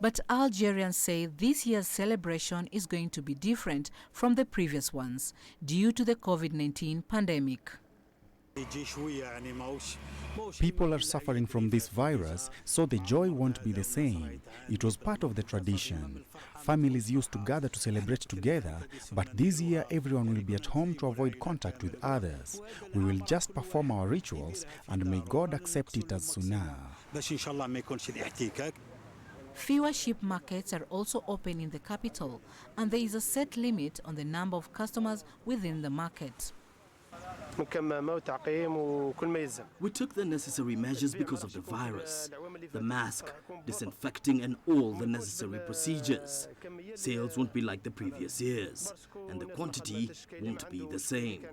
But Algerians say this year's celebration is going to be different from the previous ones due to the COVID-19 pandemic. People are suffering from this virus, so the joy won't be the same. It was part of the tradition. Families used to gather to celebrate together, but this year everyone will be at home to avoid contact with others. We will just perform our rituals, and may God accept it as sunnah. Fewer sheep markets are also open in the capital, and there is a set limit on the number of customers within the market. We took the necessary measures because of the virus. The mask, disinfecting and all the necessary procedures. Sales won't be like the previous years, and the quantity won't be the same.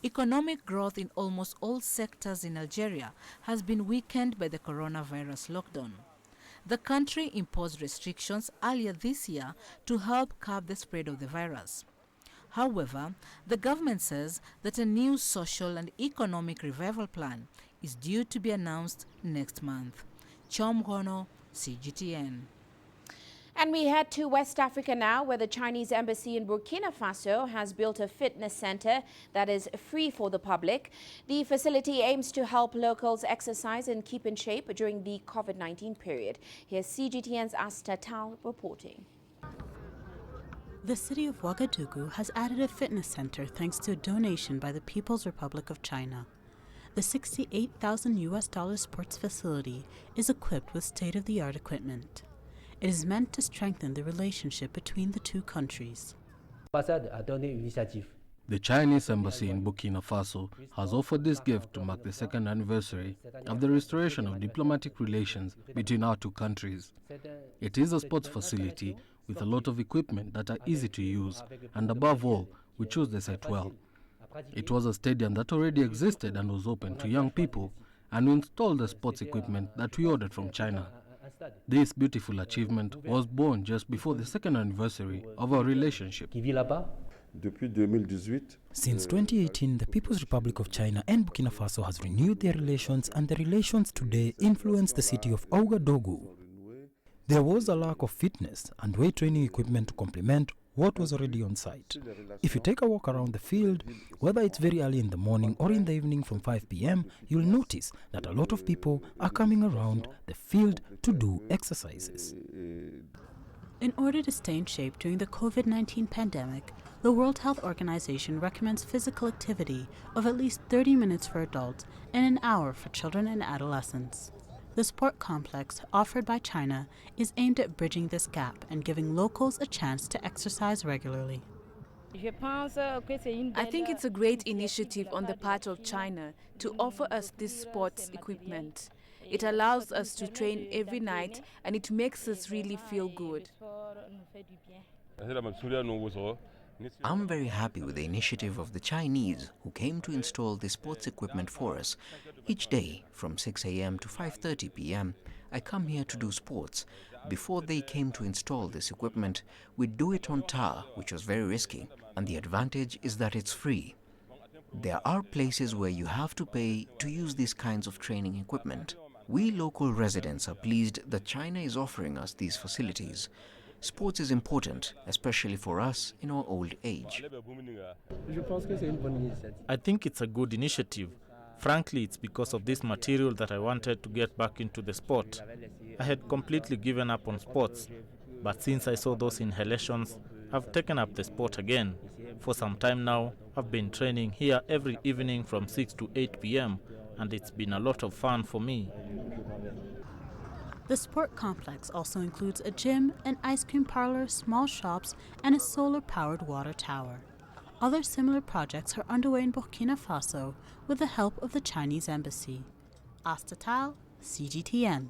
Economic growth in almost all sectors in Algeria has been weakened by the coronavirus lockdown. The country imposed restrictions earlier this year to help curb the spread of the virus. However, the government says that a new social and economic revival plan is due to be announced next month. Chomgono, CGTN. And we head to West Africa now, where the Chinese embassy in Burkina Faso has built a fitness center that is free for the public. The facility aims to help locals exercise and keep in shape during the COVID-19 period. Here's CGTN's Asta Tal reporting. The city of Ouagadougou has added a fitness center thanks to a donation by the People's Republic of China. The $68,000 sports facility is equipped with state-of-the-art equipment. It is meant to strengthen the relationship between the two countries. The Chinese embassy in Burkina Faso has offered this gift to mark the second anniversary of the restoration of diplomatic relations between our two countries. It is a sports facility with a lot of equipment that are easy to use, and above all, we chose the site well. It was a stadium that already existed and was open to young people, and we installed the sports equipment that we ordered from China. This beautiful achievement was born just before the second anniversary of our relationship. Since 2018, the People's Republic of China and Burkina Faso has renewed their relations, and the relations today influence the city of Ouagadougou. There was a lack of fitness and weight training equipment to complement what was already on site. If you take a walk around the field, whether it's very early in the morning or in the evening from 5 p.m., you'll notice that a lot of people are coming around the field to do exercises. In order to stay in shape during the COVID-19 pandemic, the World Health Organization recommends physical activity of at least 30 minutes for adults and an hour for children and adolescents. The sport complex offered by China is aimed at bridging this gap and giving locals a chance to exercise regularly. I think it's a great initiative on the part of China to offer us this sports equipment. It allows us to train every night, and it makes us really feel good. I'm very happy with the initiative of the Chinese, who came to install the sports equipment for us. Each day, from 6 a.m. to 5:30 p.m., I come here to do sports. Before they came to install this equipment, we'd do it on tar, which was very risky, and the advantage is that it's free. There are places where you have to pay to use these kinds of training equipment. We local residents are pleased that China is offering us these facilities. Sports is important, especially for us in our old age. I think it's a good initiative. Frankly, it's because of this material that I wanted to get back into the sport. I had completely given up on sports, but since I saw those inhalations, I've taken up the sport again. For some time now, I've been training here every evening from 6 to 8 p.m., and it's been a lot of fun for me. The sport complex also includes a gym, an ice cream parlor, small shops, and a solar-powered water tower. Other similar projects are underway in Burkina Faso with the help of the Chinese embassy. Asta Tal, CGTN.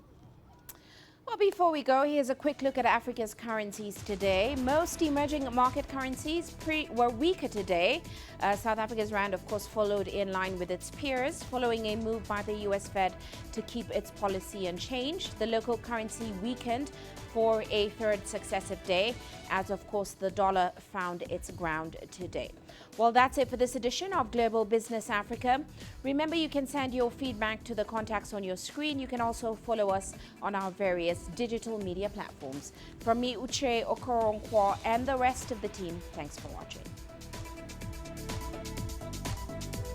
Well, before we go, here's a quick look at Africa's currencies today. Most emerging market currencies were weaker today. South Africa's rand, of course, followed in line with its peers, following a move by the US Fed to keep its policy unchanged. The local currency weakened for a third successive day, as of course the dollar found its ground today. Well, that's it for this edition of Global Business Africa. Remember, you can send your feedback to the contacts on your screen. You can also follow us on our various digital media platforms. From me, Uche Okoronkwo, and the rest of the team, thanks for watching.